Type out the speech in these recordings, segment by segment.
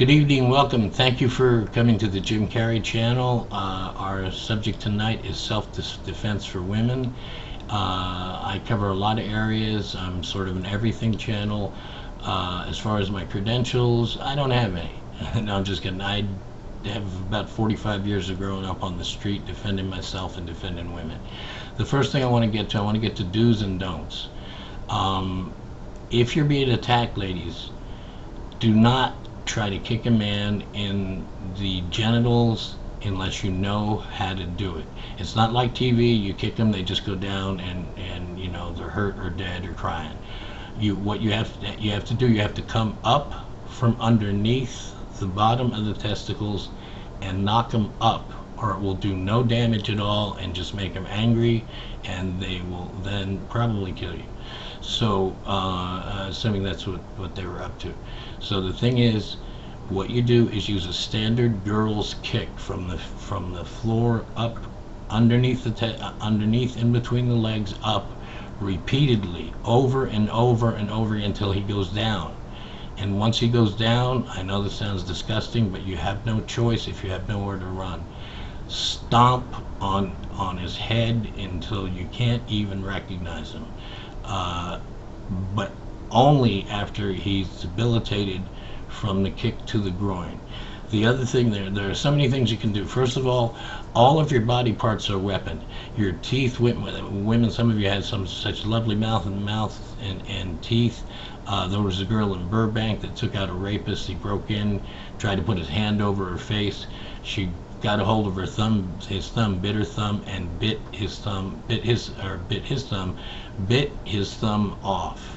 Good evening, welcome. Thank you for coming to the Jim Carrey channel. Our subject tonight is self-defense for women. I cover a lot of areas. I'm sort of an everything channel. As far as my credentials, I don't have any. No, I'm just kidding. I have about 45 years of growing up on the street, defending myself and defending women. The first thing I want to get to do's and don'ts. If you're being attacked, ladies, do not try to kick a man in the genitals unless you know how to do it. It's not like TV. You kick them, they just go down, and you know they're hurt or dead or crying. What you have to do, you have to come up from underneath the bottom of the testicles and knock them up, or it will do no damage at all and just make them angry, and they will then probably kill you. So assuming that's what they were up to. So the thing is, what you do is use a standard girl's kick from the floor up, underneath in between the legs, up repeatedly, over and over and over until he goes down. And once he goes down, I know this sounds disgusting, but you have no choice if you have nowhere to run. Stomp on his head until you can't even recognize him. But only after he's debilitated from the kick to the groin. The other thing, there are so many things you can do. First of all of your body parts are weaponed. Your teeth, women, some of you had such lovely mouth and teeth. There was a girl in Burbank that took out a rapist. He broke in, tried to put his hand over her face. She got a hold of her thumb, his thumb, bit her thumb, and bit his thumb off.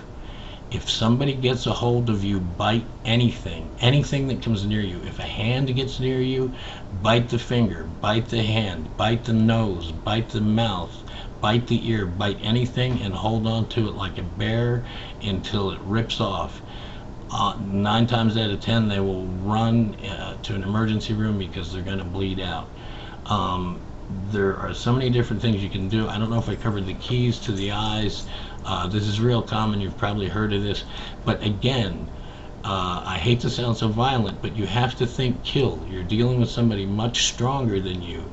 If somebody gets a hold of you, bite anything that comes near you. If a hand gets near you, bite the finger, bite the hand, bite the nose, bite the mouth, bite the ear, bite anything, and hold on to it like a bear until it rips off. 9 times out of 10 they will run to an emergency room because they're going to bleed out. There are so many different things you can do. I don't know if I covered the keys to the eyes. This is real common. You've probably heard of this. But again, I hate to sound so violent, but you have to think kill. You're dealing with somebody much stronger than you,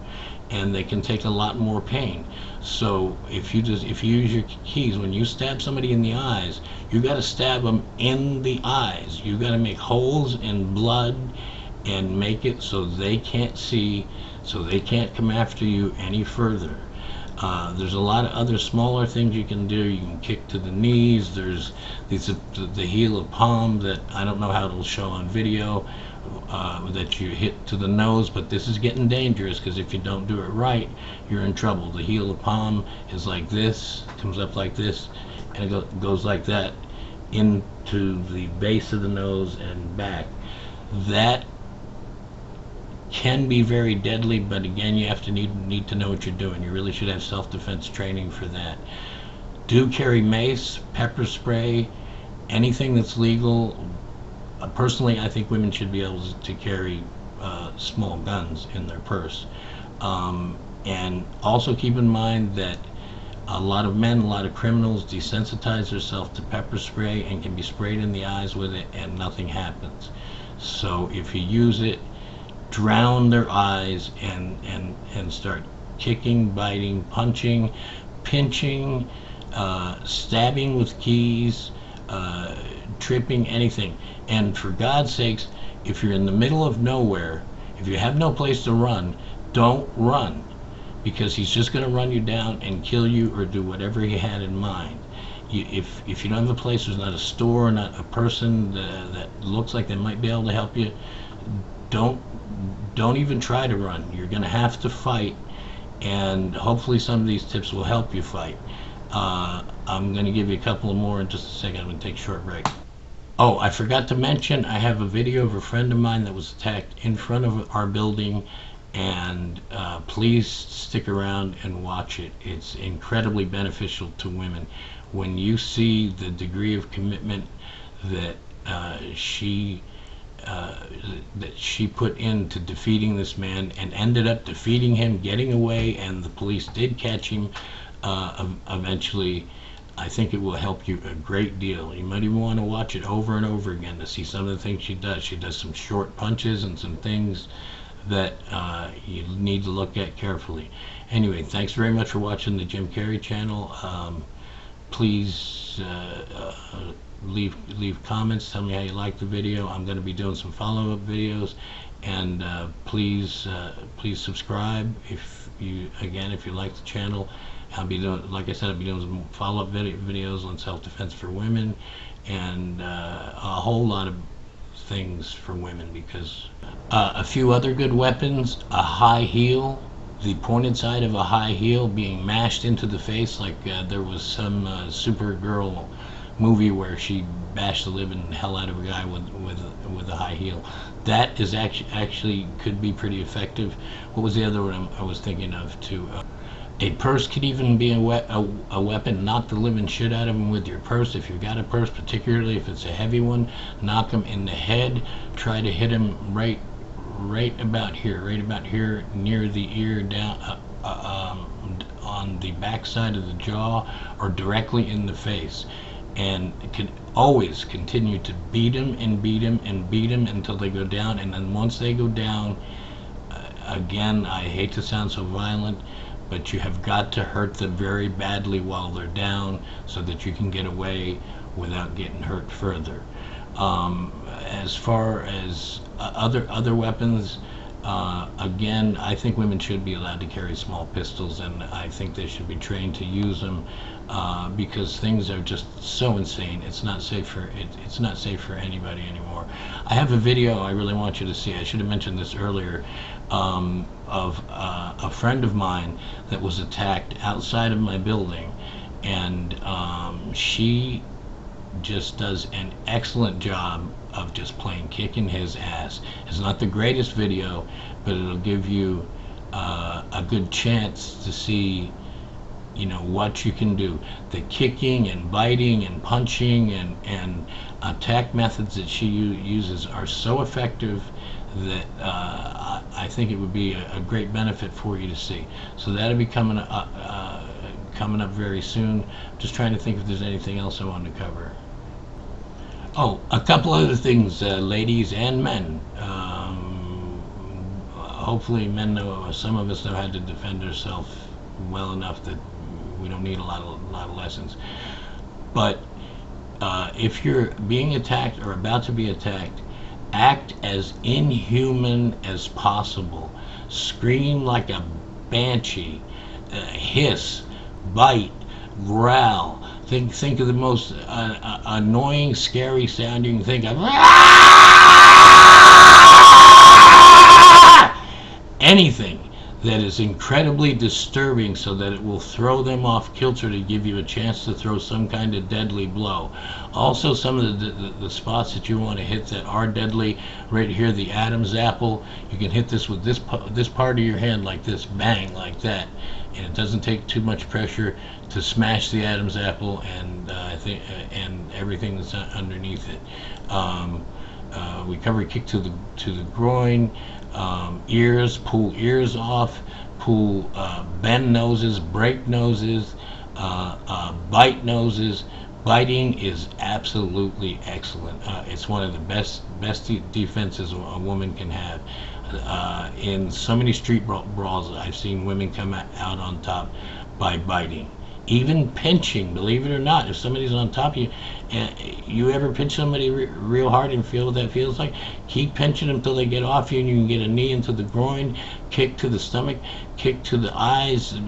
and they can take a lot more pain. So if you use your keys, when you stab somebody in the eyes, you got to stab them in the eyes. You got to make holes in blood and make it so they can't see, so they can't come after you any further. There's a lot of other smaller things you can do. You can kick to the knees. There's the heel of palm that I don't know how it'll show on video, that you hit to the nose, but this is getting dangerous because if you don't do it right, you're in trouble. The heel of palm is like this, comes up like this, and it goes like that into the base of the nose and back. That can be very deadly, but again, you have to need to know what you're doing. You really should have self-defense training for that. Do carry mace, pepper spray, anything that's legal. Personally, I think women should be able to carry small guns in their purse. And also keep in mind that a lot of men, a lot of criminals desensitize themselves to pepper spray and can be sprayed in the eyes with it and nothing happens. So if you use it, drown their eyes and start kicking, biting, punching, pinching, stabbing with keys, tripping, anything. And for God's sakes, if you're in the middle of nowhere, if you have no place to run, don't run, because he's just going to run you down and kill you or do whatever he had in mind. If you don't have a place, there's not a store, not a person that looks like they might be able to help you, don't even try to run. You're going to have to fight, and hopefully some of these tips will help you fight. I'm going to give you a couple more in just a second. I'm going to take a short break. Oh, I forgot to mention, I have a video of a friend of mine that was attacked in front of our building, and please stick around and watch it. It's incredibly beneficial to women. When you see the degree of commitment that she put into defeating this man, and ended up defeating him, getting away, and the police did catch him eventually, I think it will help you a great deal. You might even want to watch it over and over again to see some of the things she does. She does some short punches and some things that you need to look at carefully. Anyway, thanks very much for watching the Jim Carrey channel. Please leave comments. Tell me how you like the video. I'm going to be doing some follow-up videos, and please subscribe if you like the channel. I'll be doing, like I said, I'll be doing some follow-up videos on self-defense for women, and a whole lot of things for women, because a few other good weapons: a high heel, the pointed side of a high heel being mashed into the face, like there was some Supergirl movie where she bashed the living hell out of a guy with a high heel. That is actually could be pretty effective. What was the other one I was thinking of too? A purse could even be a weapon. Knock the living shit out of him with your purse. If you've got a purse, particularly if it's a heavy one, knock him in the head. Try to hit him right about here, near the ear, down on the back side of the jaw, or directly in the face. And can always continue to beat him and beat him and beat him until they go down. And then once they go down, again, I hate to sound so violent, but you have got to hurt them very badly while they're down, so that you can get away without getting hurt further. As far as other weapons, again, I think women should be allowed to carry small pistols, and I think they should be trained to use them, because things are just so insane. It's not safe for anybody anymore. I have a video I really want you to see. I should have mentioned this earlier, of a friend of mine that was attacked outside of my building, and she just does an excellent job of just plain kicking his ass. It's not the greatest video, but it'll give you a good chance to see, you know, what you can do. The kicking and biting and punching and attack methods that she uses are so effective that I think it would be a great benefit for you to see. So that'll be coming up very soon. Just trying to think if there's anything else I wanted to cover. Oh, a couple other things, ladies and men. Hopefully men know, some of us know how to defend ourselves well enough that we don't need a lot of lessons. But if you're being attacked or about to be attacked, act as inhuman as possible. Scream like a banshee. Hiss, bite, growl. Think of the most annoying, scary sound you can think of. Anything that is incredibly disturbing, so that it will throw them off kilter to give you a chance to throw some kind of deadly blow. Also, some of the spots that you want to hit that are deadly, right here, the Adam's apple. You can hit this with this part of your hand, like this, bang, like that, and it doesn't take too much pressure to smash the Adam's apple and and everything that's underneath it. Recovery kick to the groin. Ears, pull ears off, bend noses, break noses, bite noses. Biting is absolutely excellent. It's one of the best defenses a woman can have. In so many street brawls, I've seen women come out on top by biting. Even pinching, believe it or not. If somebody's on top of you, and you ever pinch somebody real hard and feel what that feels like, keep pinching them until they get off you, and you can get a knee into the groin, kick to the stomach, kick to the eyes,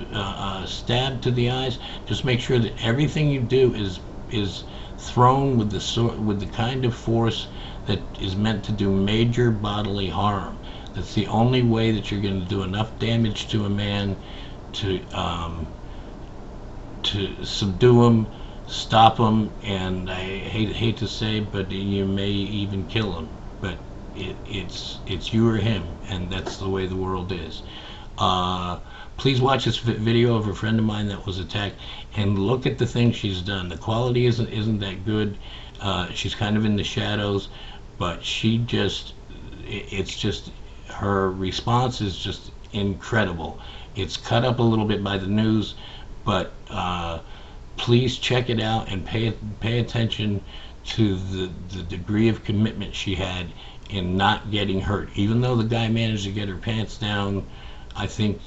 stab to the eyes. Just make sure that everything you do is thrown with the kind of force that is meant to do major bodily harm. That's the only way that you're going to do enough damage to a man to subdue him, stop him, and I hate to say, but you may even kill him. But it's you or him, and that's the way the world is. Please watch this video of a friend of mine that was attacked, and look at the things she's done. The quality isn't that good. She's kind of in the shadows, but it's just her response is just incredible. It's cut up a little bit by the news, but Please check it out and pay attention to the degree of commitment she had in not getting hurt. Even though the guy managed to get her pants down, I think,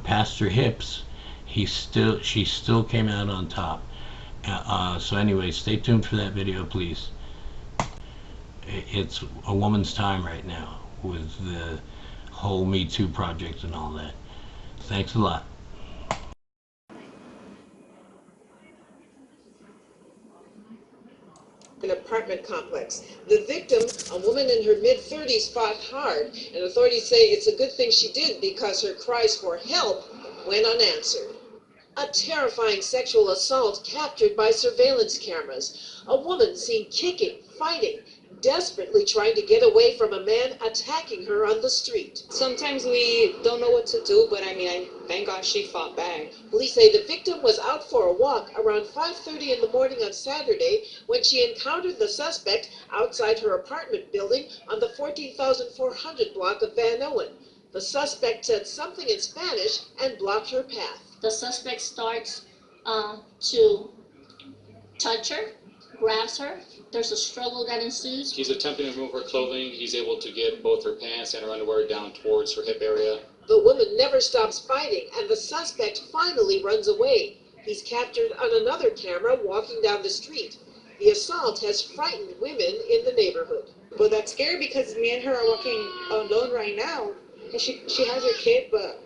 past her hips, she still came out on top. So anyway, stay tuned for that video, please. It's a woman's time right now with the whole Me Too project and all that. Thanks a lot. An apartment complex. The victim, a woman in her mid-30s, fought hard, and authorities say it's a good thing she did because her cries for help went unanswered. A terrifying sexual assault captured by surveillance cameras. A woman seen kicking, fighting, desperately trying to get away from a man attacking her on the street. Sometimes we don't know what to do, but I thank God she fought back. Police say the victim was out for a walk around 5:30 in the morning on Saturday when she encountered the suspect outside her apartment building on the 14,400 block of Van Owen. The suspect said something in Spanish and blocked her path. The suspect starts to touch her, grabs her. There's a struggle that ensues. He's attempting to remove her clothing. He's able to get both her pants and her underwear down towards her hip area. The woman never stops fighting, and the suspect finally runs away. He's captured on another camera walking down the street. The assault has frightened women in the neighborhood. But that's scary because me and her are walking alone right now. And she has her kid, but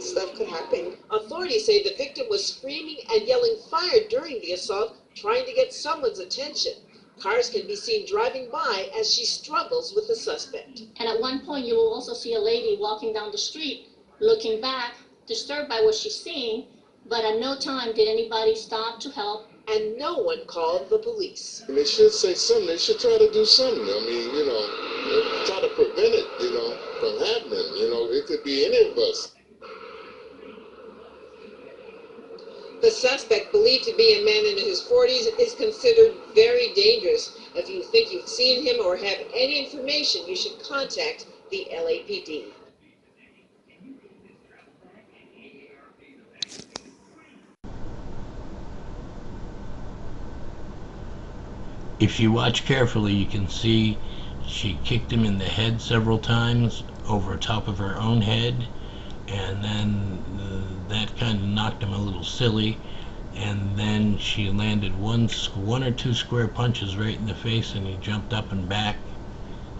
stuff could happen. Authorities say the victim was screaming and yelling fire during the assault, trying to get someone's attention. Cars can be seen driving by as she struggles with the suspect. And at one point, you will also see a lady walking down the street, looking back, disturbed by what she's seeing, but at no time did anybody stop to help. And no one called the police. They should say something. They should try to do something. Try to prevent it, from happening. It could be any of us. The suspect, believed to be a man in his 40s, is considered very dangerous. If you think you've seen him or have any information, you should contact the LAPD. If you watch carefully, you can see she kicked him in the head several times over top of her own head, and then that kind of knocked him a little silly, and then she landed one or two square punches right in the face, and he jumped up and back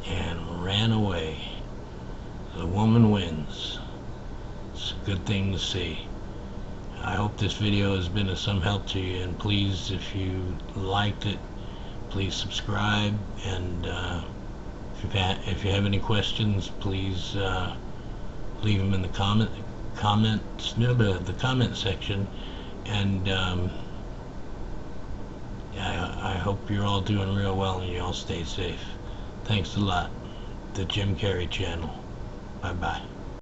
and ran away. The woman wins. It's a good thing to see. I hope this video has been of some help to you, and please, if you liked it, please subscribe, and if you have any questions, please leave them in the comment section, and I hope you're all doing real well and you all stay safe. Thanks a lot. The Jim Carrey Channel. Bye bye.